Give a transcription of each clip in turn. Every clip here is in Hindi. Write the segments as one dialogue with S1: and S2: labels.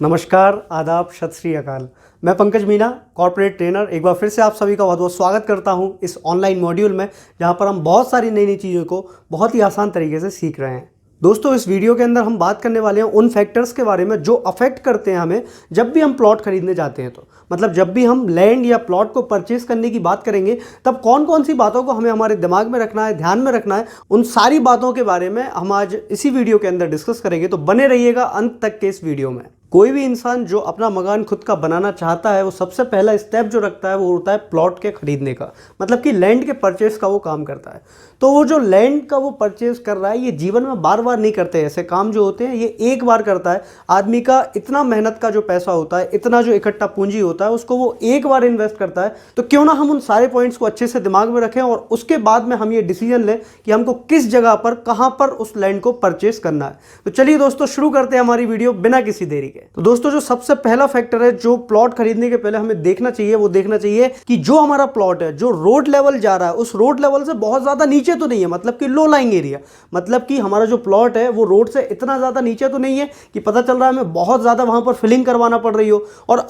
S1: नमस्कार, आदाब, सत श्री अकाल। मैं पंकज मीना, कॉर्पोरेट ट्रेनर, एक बार फिर से आप सभी का बहुत बहुत स्वागत करता हूं इस ऑनलाइन मॉड्यूल में, जहां पर हम बहुत सारी नई नई चीज़ों को बहुत ही आसान तरीके से सीख रहे हैं। दोस्तों, इस वीडियो के अंदर हम बात करने वाले हैं उन फैक्टर्स के बारे में जो अफेक्ट करते हैं हमें जब भी हम प्लॉट खरीदने जाते हैं। तो मतलब जब भी हम लैंड या प्लॉट को परचेस करने की बात करेंगे, तब कौन कौन सी बातों को हमें हमारे दिमाग में रखना है, ध्यान में रखना है, उन सारी बातों के बारे में हम आज इसी वीडियो के अंदर डिस्कस करेंगे। तो बने रहिएगा अंत तक के इस वीडियो में। कोई भी इंसान जो अपना मकान खुद का बनाना चाहता है, वो सबसे पहला स्टेप जो रखता है वो होता है प्लॉट के खरीदने का, मतलब कि लैंड के परचेस का वो काम करता है। तो वो जो लैंड का वो परचेस कर रहा है, ये जीवन में बार बार नहीं करते। ऐसे काम जो होते हैं ये एक बार करता है। आदमी का इतना मेहनत का जो पैसा होता है, इतना जो इकट्ठा पूंजी होता है, उसको वो एक बार इन्वेस्ट करता है। तो क्यों ना हम उन सारे पॉइंट्स को अच्छे से दिमाग में रखें और उसके बाद में हम ये डिसीजन लें कि हमको किस जगह पर, कहां पर उस लैंड को परचेस करना है। तो चलिए दोस्तों, शुरू करते हैं हमारी वीडियो बिना किसी देरी के। तो दोस्तों, जो सबसे पहला फैक्टर है जो प्लॉट खरीदने के पहले हमें देखना चाहिए, वो देखना चाहिए कि जो हमारा प्लॉट है, जो रोड लेवल जा रहा है, उस रोड लेवल से बहुत ज्यादा नीचे तो नहीं है, मतलब कि लो लाइंग एरिया। मतलब कि हमारा जो प्लॉट है वो रोड से इतना ज्यादा नीचे तो नहीं है कि पता चल रहा है हमें बहुत ज्यादा वहां पर फिलिंग करवाना पड़ रही हो। और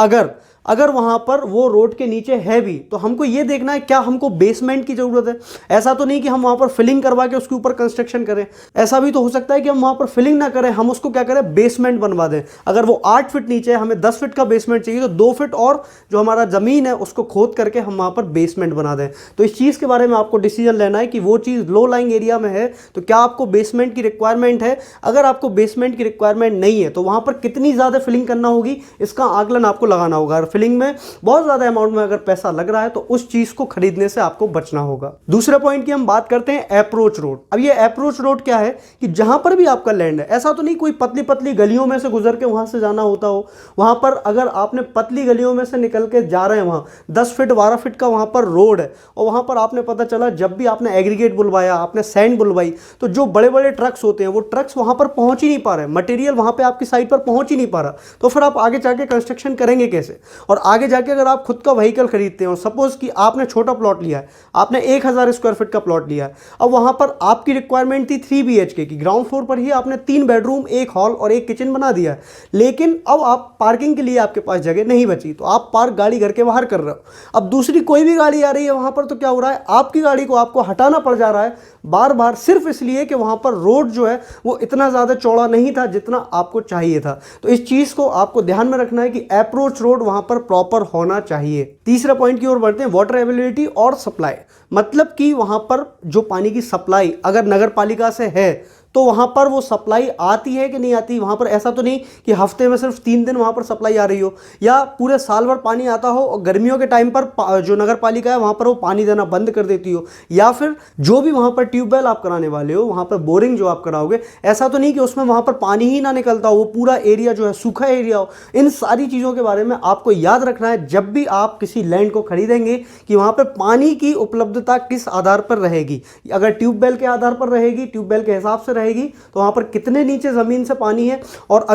S1: अगर वहां पर वो रोड के नीचे है भी, तो हमको ये देखना है क्या हमको बेसमेंट की जरूरत है। ऐसा तो नहीं कि हम वहां पर फिलिंग करवा के उसके ऊपर कंस्ट्रक्शन करें। ऐसा भी तो हो सकता है कि हम वहां पर फिलिंग ना करें, हम उसको क्या करें, बेसमेंट बनवा दें। अगर वो 8 फीट नीचे है, हमें 10 फीट का बेसमेंट चाहिए, तो 2 फीट और जो हमारा जमीन है उसको खोद करके हम वहां पर बेसमेंट बना दें। तो इस चीज के बारे में आपको डिसीजन लेना है कि वो चीज लो लाइंग एरिया में है तो क्या आपको बेसमेंट की रिक्वायरमेंट है। अगर आपको बेसमेंट की रिक्वायरमेंट नहीं है, तो वहां पर कितनी ज्यादा फिलिंग करना होगी, इसका आकलन आपको लगाना होगा। फिलिंग में बहुत ज्यादा अमाउंट में अगर पैसा लग रहा है, तो उस चीज को खरीदने से आपको बचना होगा। दूसरे पॉइंट की हम बात करते हैं अप्रोच रोड। अब ये अप्रोच रोड क्या है कि जहां पर भी आपका लैंड है, ऐसा तो नहीं कोई पतली पतली गलियों में से गुजर के वहां से जाना होता हो। वहां पर अगर आपने पतली गलियों में से निकल के जा रहे हैं, वहां 10 फीट 12 फीट का वहां पर रोड है, और वहां पर आपने पता चला जब भी आपने एग्रीगेट बुलवाया, आपने सैंड बुलवाई, तो जो बड़े बड़े ट्रक्स होते हैं वो ट्रक्स वहां पर पहुंच ही नहीं पा रहे, मटेरियल वहां पे आपकी साइड पर पहुंच ही नहीं पा रहा। तो फिर आप आगे जाके कंस्ट्रक्शन करेंगे कैसे? और आगे जाके अगर आप खुद का व्हीकल खरीदते हैं और सपोज कि आपने छोटा प्लॉट लिया है, आपने 1000 स्क्वायर फीट का प्लॉट लिया है, अब वहां पर आपकी रिक्वायरमेंट थी 3 BHK की, ग्राउंड फ्लोर पर ही आपने 3 बेडरूम, 1 हॉल और 1 किचन बना दिया है। लेकिन अब आप पार्किंग के लिए आपके पास जगह नहीं बची, तो आप पार्क गाड़ी घर के बाहर कर रहे हो। अब दूसरी कोई भी गाड़ी आ रही है वहां पर, तो क्या हो रहा है, आपकी गाड़ी को आपको हटाना पड़ जा रहा है बार बार, सिर्फ इसलिए कि वहां पर रोड जो है वो इतना ज्यादा चौड़ा नहीं था जितना आपको चाहिए था। तो इस चीज को आपको ध्यान में रखना है कि अप्रोच रोड वहां पर प्रॉपर होना चाहिए। तीसरा पॉइंट की ओर बढ़ते हैं, वाटर अवेलेबिलिटी और सप्लाई। मतलब कि वहां पर जो पानी की सप्लाई अगर नगर पालिका से है, तो वहां पर वो सप्लाई आती है कि नहीं आती। वहां पर ऐसा तो नहीं कि हफ्ते में सिर्फ 3 दिन वहां पर सप्लाई आ रही हो, या पूरे साल भर पानी आता हो और गर्मियों के टाइम पर जो नगर पालिका है वहां पर वो पानी देना बंद कर देती हो, या फिर जो भी वहां पर ट्यूबवेल आप कराने वाले हो, वहां पर बोरिंग जो आप कराओगे, ऐसा तो नहीं कि उसमें वहां पर पानी ही ना निकलता हो, वो पूरा एरिया जो है सूखा एरिया हो। इन सारी चीजों के बारे में आपको याद रखना है जब भी आप किसी लैंड को खरीदेंगे कि वहां पर पानी की उपलब्धता किस आधार पर रहेगी। अगर ट्यूबवेल के आधार पर रहेगी, ट्यूबवेल के हिसाब से रहेगी, तो वहां पर कितने नीचे जमीन से पानी है। और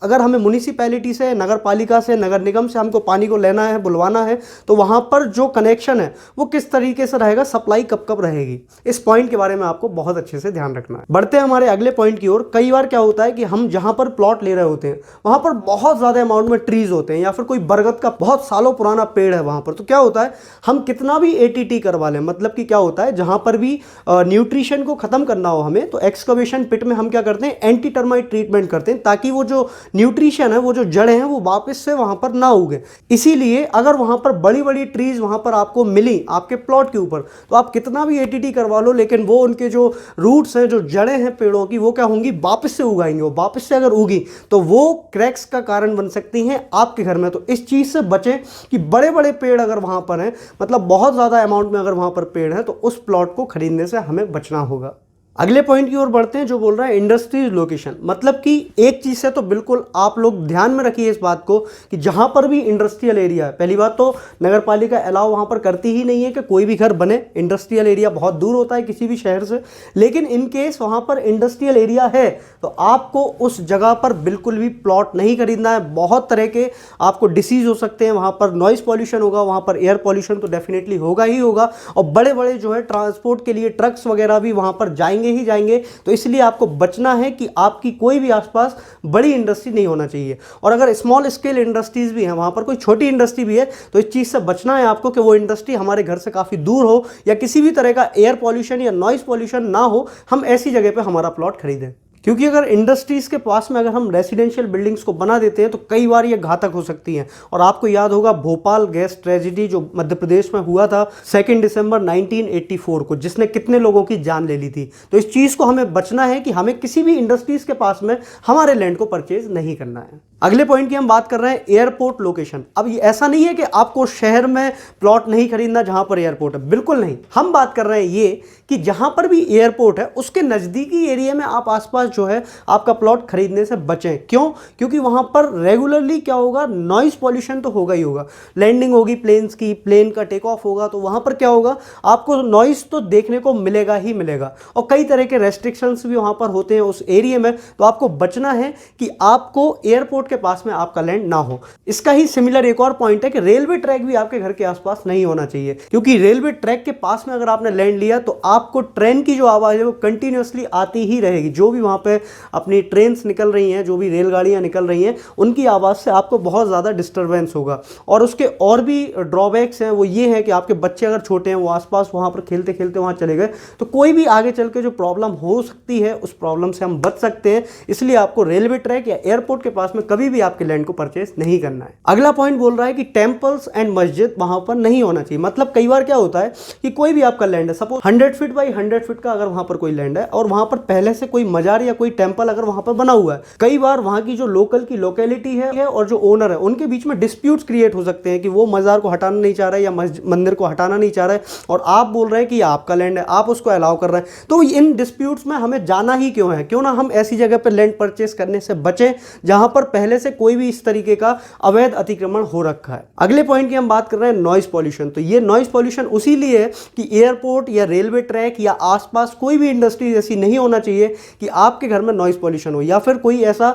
S1: अगर हमें म्युनिसिपैलिटी से, नगर पालिका से, नगर निगम से हमको पानी को लेना है, बुलवाना है, तो वहां पर जो कनेक्शन है वो किस तरीके से रहेगा, सप्लाई कब कब रहेगी। इस पॉइंट के बारे में आपको बहुत अच्छे से ध्यान रखना है। बढ़ते हैं हमारे अगले पॉइंट की ओर। कई बार क्या होता है कि हम जहां पर प्लॉट ले रहे होते हैं वहां पर बहुत ज्यादा अमाउंट में ट्रीज होते हैं, या फिर कोई बरगद का बहुत सालों पुराना पेड़ है वहां पर। तो क्या होता है, हम कितना भी ATT करवा लें, मतलब कि क्या होता है, जहां पर भी न्यूट्रिशन को खत्म करना हो हमें, तो एक्सकवेशन पिट में हम क्या करते हैं, एंटी टर्माइट ट्रीटमेंट करते हैं, ताकि वो जो न्यूट्रिशन है, वो जो जड़ें हैं, वो वापस से वहां पर ना उगे। इसीलिए अगर वहां पर बड़ी बड़ी ट्रीज वहां पर आपको मिली आपके प्लॉट के ऊपर, तो आप कितना भी ATT करवा लो, लेकिन वो उनके जो रूट्स हैं, जो जड़ें हैं पेड़ों की, वो क्या होंगी, वापस से उगाएंगे। वो वापस से अगर उगी तो वो क्रैक्स का कारण बन सकती हैं आपके घर में। तो इस चीज से बचें कि बड़े बड़े पेड़ अगर वहां पर हैं, मतलब बहुत ज्यादा अमाउंट में अगर वहां पर पेड़ है, तो उस प्लॉट को खरीदने से हमें बचना होगा। अगले पॉइंट की ओर बढ़ते हैं, जो बोल रहा है इंडस्ट्रीज लोकेशन। मतलब कि एक चीज से तो बिल्कुल आप लोग ध्यान में रखिए इस बात को कि जहां पर भी इंडस्ट्रियल एरिया है, पहली बात तो नगर पालिका अलाउ वहां पर करती ही नहीं है कि कोई भी घर बने। इंडस्ट्रियल एरिया बहुत दूर होता है किसी भी शहर से, लेकिन इन केस वहां पर इंडस्ट्रियल एरिया है तो आपको उस जगह पर बिल्कुल भी प्लॉट नहीं खरीदना है। बहुत तरह के आपको डिसीज हो सकते हैं, वहां पर नॉइस पॉल्यूशन होगा, वहां पर एयर पॉल्यूशन तो डेफिनेटली होगा ही होगा, और बड़े बड़े जो है ट्रांसपोर्ट के लिए ट्रक्स वगैरह भी वहां पर जाएंगे जाएंगे ही जाएंगे। तो इसलिए आपको बचना है कि आपकी कोई भी आसपास बड़ी इंडस्ट्री नहीं होना चाहिए, और अगर स्मॉल स्केल इंडस्ट्रीज भी हैं, वहाँ पर कोई छोटी इंडस्ट्री भी है, तो इस चीज़ से बचना है आपको कि वो इंडस्ट्री हमारे घर से काफ़ी दूर हो या किसी भी तरह का एयर पॉल्यूशन या नॉइस पॉल्यूशन ना हो, हम ऐसी जगह पर हमारा प्लॉट खरीदें। क्योंकि अगर इंडस्ट्रीज़ के पास में अगर हम रेजिडेंशियल बिल्डिंग्स को बना देते हैं तो कई बार ये घातक हो सकती हैं। और आपको याद होगा भोपाल गैस ट्रेजिडी जो मध्य प्रदेश में हुआ था 2 दिसंबर 1984 को, जिसने कितने लोगों की जान ले ली थी। तो इस चीज़ को हमें बचना है कि हमें किसी भी इंडस्ट्रीज़ के पास में हमारे लैंड को परचेज नहीं करना है। अगले पॉइंट की हम बात कर रहे हैं एयरपोर्ट लोकेशन। अब ये ऐसा नहीं है कि आपको शहर में प्लॉट नहीं खरीदना जहां पर एयरपोर्ट है, बिल्कुल नहीं। हम बात कर रहे हैं ये कि जहां पर भी एयरपोर्ट है उसके नज़दीकी एरिया में आप आसपास जो है आपका प्लॉट खरीदने से बचें। क्यों? क्योंकि वहां पर रेगुलरली क्या होगा, नॉइस पॉल्यूशन तो होगा ही होगा। लैंडिंग होगी प्लेन्स की, प्लेन का टेक ऑफ होगा, तो वहां पर क्या होगा, आपको नॉइस तो देखने को मिलेगा ही मिलेगा। और कई तरह के रेस्ट्रिक्शंस भी वहां पर होते हैं उस एरिया में। तो आपको बचना है कि आपको एयरपोर्ट के पास में आपका लैंड ना हो। इसका ही सिमिलर एक और पॉइंट है कि रेलवे ट्रैक भी आपके घर के आसपास नहीं होना चाहिए, क्योंकि रेलवे ट्रैक के पास में अगर आपने लैंड लिया तो आपको ट्रेन की जो आवाज़ है वो कंटिन्यूसली आती ही रहेगी। जो भी वहाँ पे अपनी ट्रेन्स निकल रही हैं, जो भी रेलगाड़ियाँ निकल रही हैं, उनकी आवाज़ से आपको बहुत ज़्यादा डिस्टर्बेंस होगा। और उसके और भी ड्रॉबैक्स हैं, वो ये है कि आपके बच्चे अगर छोटे हैं, वो आसपास वहाँ पर खेलते खेलते वहाँ चले गए, तो कोई भी आगे चल के जो प्रॉब्लम हो सकती है उस प्रॉब्लम से हम बच सकते हैं। इसलिए आपको रेलवे ट्रैक या एयरपोर्ट के पास में कभी भी आपके लैंड को परचेस नहीं करना है। अगला पॉइंट बोल रहा है कि टेंपल्स एंड मस्जिद वहां पर नहीं होना चाहिए। मतलब कई बार क्या होता है कि कोई भी आपका लैंड है, सपोज 100 फीट बाई 100 फीट का अगर वहां पर कोई लैंड है और वहां पर पहले से कोई मजार या कोई टेंपल अगर वहां पर बना हुआ है, कई बार वहां की जो लोकल की लोकेलिटी है और जो ओनर है उनके बीच में डिस्प्यूट्स क्रिएट हो सकते हैं कि वो मजार को हटाना नहीं चाह रहा है या मंदिर को हटाना नहीं चाह रहा है, और आप बोल रहे हैं कि आपका लैंड है, आप उसको अलाउ कर रहे हैं। तो इन डिस्प्यूट्स में हमें जाना ही क्यों है? क्यों ना हम ऐसी जगह पर लैंड परचेस करने से बचें जहां पर पहले से कोई भी इस तरीके का अवैध अतिक्रमण हो रखा है। अगले पॉइंट की हम बात कर रहे हैं नॉइस पॉल्यूशन। तो ये नॉइस पॉल्यूशन उसी लिए है कि एयरपोर्ट या रेलवे ट्रैक या आसपास कोई भी इंडस्ट्री ऐसी नहीं होना चाहिए कि आपके घर में नॉइस पॉल्यूशन हो, या फिर कोई ऐसा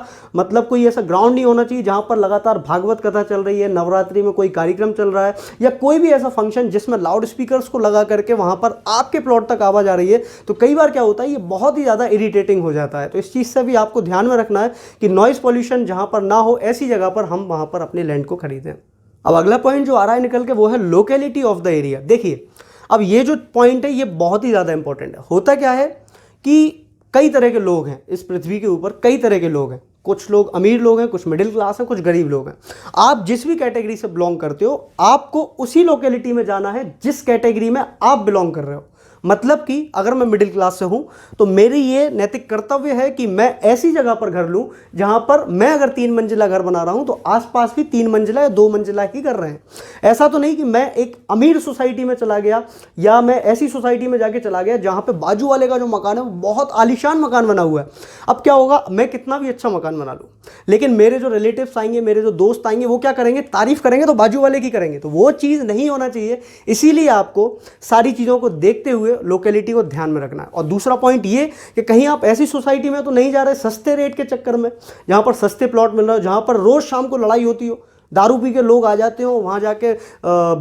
S1: कोई ऐसा ग्राउंड नहीं होना चाहिए जहां पर लगातार भागवत कथा चल रही है, नवरात्रि में कोई कार्यक्रम चल रहा है, या कोई भी ऐसा फंक्शन जिसमें लाउड स्पीकर्स को लगा करके वहां पर आपके प्लॉट तक आवाज आ रही है। तो कई बार क्या होता है, ये बहुत ही ज्यादा इरिटेटिंग हो जाता है। तो इस चीज से भी आपको ध्यान में रखना है कि नॉइस पॉल्यूशन जहां पर ना हो, ऐसी जगह पर हम वहां पर अपने लैंड को खरीदें। अब अगला पॉइंट जो आ रहा है निकल के, वो है लोकेलिटी ऑफ द एरिया। देखिए, अब ये जो पॉइंट है ये बहुत ही ज़्यादा इंपॉर्टेंट है। होता क्या है कि कई तरह के लोग हैं इस पृथ्वी के ऊपर, कई तरह के लोग हैं। कुछ लोग अमीर लोग हैं, कुछ मिडिल क्लास हैं, कुछ गरीब लोग हैं। आप जिस भी कैटेगरी से बिलोंग करते हो, आपको उसी लोकेलिटी में जाना है जिस कैटेगरी में आप बिलोंग कर रहे हो। मतलब कि अगर मैं मिडिल क्लास से हूं तो मेरी ये नैतिक कर्तव्य है कि मैं ऐसी जगह पर घर लूं जहां पर मैं अगर 3 मंजिला घर बना रहा हूं तो आसपास भी 3 मंजिला या 2 मंजिला ही कर रहे हैं। ऐसा तो नहीं कि मैं एक अमीर सोसाइटी में चला गया या मैं ऐसी सोसाइटी में जाके चला गया जहां पे बाजू वाले का जो मकान है वो बहुत आलीशान मकान बना हुआ है। अब क्या होगा, मैं कितना भी अच्छा मकान बना लूं, लेकिन मेरे जो रिलेटिव्स आएंगे, मेरे जो दोस्त आएंगे, वो क्या करेंगे, तारीफ करेंगे तो बाजू वाले की करेंगे। तो वो चीज़ नहीं होना चाहिए। इसीलिए आपको सारी चीज़ों को देखते हुए लोकेलिटी को ध्यान में रखना है। और दूसरा पॉइंट ये कि कहीं आप ऐसी सोसाइटी में तो नहीं जा रहे सस्ते रेट के चक्कर में, जहां पर सस्ते प्लॉट मिल रहे हो, जहां पर रोज शाम को लड़ाई होती हो, दारू पी के लोग आ जाते हो, वहां जाके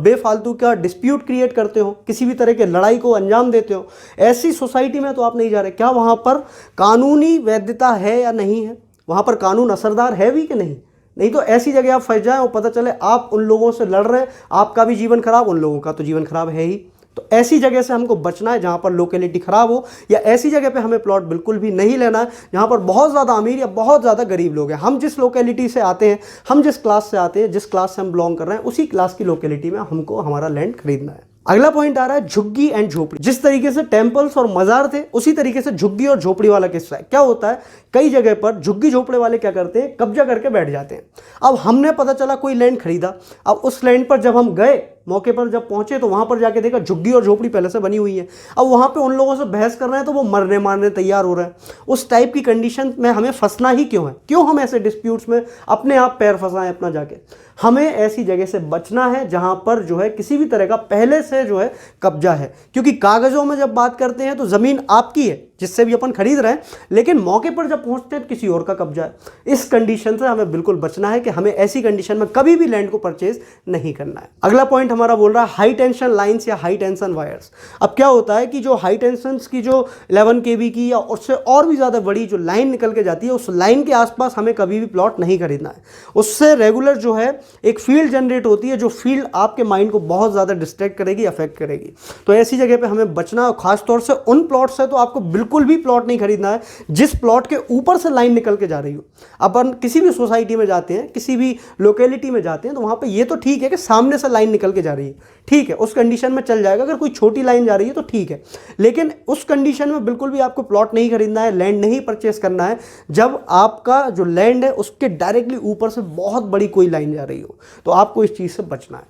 S1: बेफालतू का डिस्प्यूट क्रिएट करते हो, किसी भी तरह के लड़ाई को अंजाम देते हो। ऐसी सोसाइटी में तो आप नहीं जा रहे। क्या वहां पर कानूनी वैधता है या नहीं है, वहां पर कानून असरदार है भी कि नहीं? नहीं तो ऐसी जगह आप फंस जाएं और पता चले आप उन लोगों से लड़ रहे हैं, आपका भी जीवन खराब, उन लोगों का तो जीवन खराब है ही। तो ऐसी जगह से हमको बचना है जहां पर लोकेलिटी खराब हो, या ऐसी जगह पे हमें प्लॉट बिल्कुल भी नहीं लेना है जहां पर बहुत ज़्यादा अमीर या बहुत ज़्यादा गरीब लोग हैं। हम जिस लोकेलिटी से आते हैं, हम जिस क्लास से आते हैं, जिस क्लास से हम बिलोंग कर रहे हैं, उसी क्लास की लोकेलिटी में हमको हमारा लैंड खरीदना है। अगला पॉइंट आ रहा है झुग्गी एंड झोपड़ी। जिस तरीके से टेंपल्स और मजार थे, उसी तरीके से झुग्गी और झोपड़ी वाला किस्सा है। क्या होता है, कई जगह पर झुग्गी झोपड़े वाले क्या करते हैं, कब्जा करके बैठ जाते हैं। अब हमने पता चला कोई लैंड खरीदा, अब उस लैंड पर जब हम गए, मौके पर जब पहुंचे तो वहां पर जाके देखा झुग्गी और झोपड़ी पहले से बनी हुई है। अब वहां पे उन लोगों से बहस कर रहे हैं तो वो मरने मारने तैयार हो रहे हैं। उस टाइप की कंडीशन में हमें फंसना ही क्यों है? क्यों हम ऐसे डिस्प्यूट्स में अपने आप पैर फंसाएं अपना जाके? हमें ऐसी जगह से बचना है जहां पर जो है किसी भी तरह का पहले से जो है कब्जा है। क्योंकि कागजों में जब बात करते हैं तो जमीन आपकी है, जिससे भी अपन खरीद रहे हैं, लेकिन मौके पर जब पहुंचते हैं तो किसी और का कब्जा है। इस कंडीशन से हमें बिल्कुल बचना है कि हमें ऐसी कंडीशन में कभी भी लैंड को परचेज नहीं करना है। अगला पॉइंट हमारा बोल रहा है हाई टेंशन लाइंस या हाई टेंशन वायर्स। अब क्या होता है कि जो हाई टेंशन की जो 11 kV की या उससे और भी ज़्यादा बड़ी जो लाइन निकल के जाती है, उस लाइन के आसपास हमें कभी भी प्लॉट नहीं खरीदना है। उससे रेगुलर जो है एक फील्ड जनरेट होती है, जो फील्ड आपके माइंड को बहुत ज़्यादा डिस्ट्रैक्ट करेगी, अफेक्ट करेगी। तो ऐसी जगह पे हमें बचना है। खासतौर से उन प्लॉट से तो आपको बिल्कुल भी प्लॉट नहीं खरीदना है जिस प्लॉट के ऊपर से लाइन निकल के जा रही हो। अपन किसी भी सोसाइटी में जाते हैं, किसी भी लोकेलिटी में जाते हैं, तो वहाँ पे ये तो ठीक है कि सामने से लाइन निकल के जा रही है, ठीक है, उस कंडीशन में चल जाएगा। अगर कोई छोटी लाइन जा रही है तो ठीक है, लेकिन उस कंडीशन में बिल्कुल भी आपको प्लॉट नहीं खरीदना है, लैंड नहीं परचेस करना है जब आपका जो लैंड है उसके डायरेक्टली ऊपर से बहुत बड़ी कोई लाइन जा रही हो। तो आपको इस चीज़ से बचना है।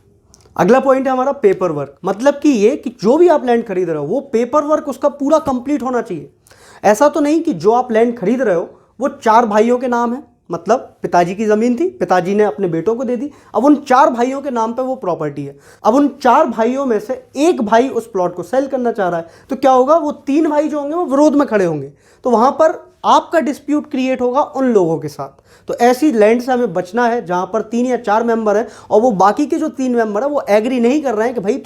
S1: अगला पॉइंट है हमारा पेपर वर्क। मतलब कि ये कि जो भी आप लैंड खरीद रहे हो वो पेपर वर्क उसका पूरा कंप्लीट होना चाहिए। ऐसा तो नहीं कि जो आप लैंड खरीद रहे हो वो 4 भाइयों के नाम है, मतलब पिताजी की ज़मीन थी, पिताजी ने अपने बेटों को दे दी, अब उन 4 भाइयों के नाम पे वो प्रॉपर्टी है। अब उन 4 भाइयों में से एक भाई उस प्लॉट को सेल करना चाह रहा है, तो क्या होगा, वो 3 भाई जो होंगे वो विरोध में खड़े होंगे, तो वहाँ पर आपका डिस्प्यूट क्रिएट होगा उन लोगों के साथ। तो ऐसी लैंड से हमें बचना है जहाँ पर 3 या 4 मेंबर हैं और वो बाकी के जो 3 मेंबर हैं वो एग्री नहीं कर रहे हैं कि भाई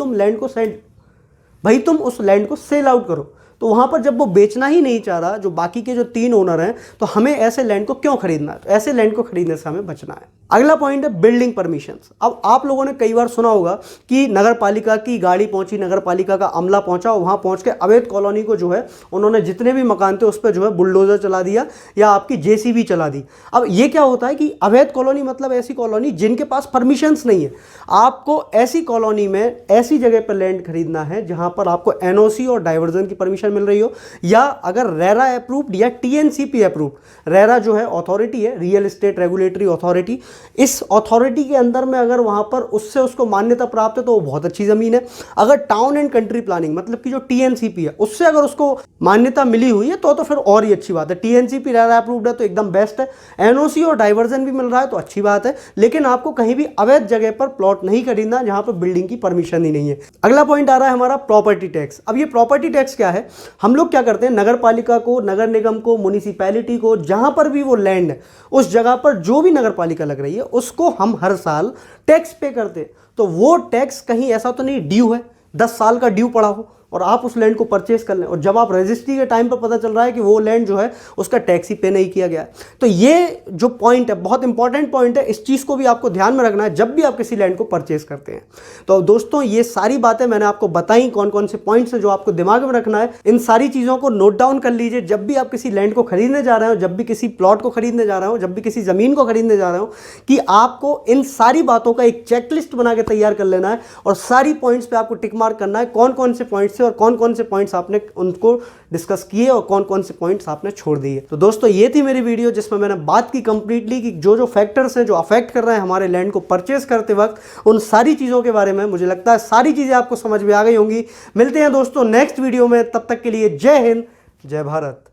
S1: तुम उस लैंड को सेल आउट करो। तो वहाँ पर जब वो बेचना ही नहीं चाह रहा, जो बाकी के जो 3 ओनर हैं, तो हमें ऐसे लैंड को क्यों खरीदना है? तो ऐसे लैंड को खरीदने से हमें बचना है। अगला पॉइंट है बिल्डिंग परमिशंस। अब आप लोगों ने कई बार सुना होगा कि नगर पालिका की गाड़ी पहुंची, नगर पालिका का अमला पहुंचा और वहाँ पहुँच के अवैध कॉलोनी को जो है उन्होंने जितने भी मकान थे उस पर जो है बुलडोजर चला दिया या आपकी जेसीबी चला दी। अब ये क्या होता है कि अवैध कॉलोनी मतलब ऐसी कॉलोनी जिनके पास परमिशंस नहीं है। आपको ऐसी कॉलोनी में ऐसी जगह पर लैंड खरीदना है जहाँ पर आपको एनओसी और डाइवर्जन की परमिशन मिल रही हो, या अगर रेरा अप्रूव्ड या टीएनसीपी अप्रूव्ड। रेरा जो है अथॉरिटी है, रियल एस्टेट रेगुलेटरी अथॉरिटी, इस अथॉरिटी के अंदर में अगर वहां पर उसको मान्यता प्राप्त है तो वो बहुत अच्छी जमीन है। अगर टाउन एंड कंट्री प्लानिंग मतलब कि जो टीएनसीपी है उससे अगर उसको मान्यता मिली हुई है तो फिर और ही अच्छी बात है। टीएनसीपी रेरा अप्रूव्ड है तो एकदम बेस्ट है। एनओसी और डाइवर्जन भी मिल रहा है तो अच्छी बात है, लेकिन आपको कहीं भी अवैध जगह पर प्लॉट नहीं खरीदना जहां पर बिल्डिंग की परमिशन ही नहीं है। अगला पॉइंट आ रहा है हमारा प्रॉपर्टी टैक्स। अब ये प्रॉपर्टी टैक्स क्या है? हम लोग क्या करते हैं, नगर पालिका को, नगर निगम को, म्युनिसिपैलिटी को, जहां पर भी वो लैंड है उस जगह पर जो भी नगर पालिका लग रही है उसको हम हर साल टैक्स पे करते हैं। तो वो टैक्स कहीं ऐसा तो नहीं ड्यू है, 10 साल का ड्यू पड़ा हो और आप उस लैंड को परचेस कर लें और जब आप रजिस्ट्री के टाइम पर पता चल रहा है कि वो लैंड जो है उसका टैक्स ही पे नहीं किया गया है। तो ये जो पॉइंट है बहुत इंपॉर्टेंट पॉइंट है, इस चीज़ को भी आपको ध्यान में रखना है जब भी आप किसी लैंड को परचेस करते हैं। तो दोस्तों ये सारी बातें मैंने आपको बताई, कौन कौन से पॉइंट्स हैं जो आपको दिमाग में रखना है। इन सारी चीज़ों को नोट डाउन कर लीजिए जब भी आप किसी लैंड को खरीदने जा रहे हो, जब भी किसी प्लॉट को खरीदने जा रहे हो, जब भी किसी ज़मीन को खरीदने जा रहे हो, कि आपको इन सारी बातों का एक चेकलिस्ट बना के तैयार कर लेना है और सारी पॉइंट्स पे आपको टिक मार्क करना है कौन कौन से पॉइंट्स थे और कौन कौन से पॉइंट्स आपने उनको डिस्कस किए और कौन कौन से पॉइंट्स आपने छोड़ दिए। तो दोस्तों ये थी मेरी वीडियो जिसमें मैंने बात की कंप्लीटली कि जो जो फैक्टर्स हैं जो अफेक्ट कर रहे हैं हमारे लैंड को परचेस करते वक्त, उन सारी चीज़ों के बारे में। मुझे लगता है सारी चीज़ें आपको समझ में आ गई होंगी। मिलते हैं दोस्तों नेक्स्ट वीडियो में, तब तक के लिए जय हिंद, जय भारत।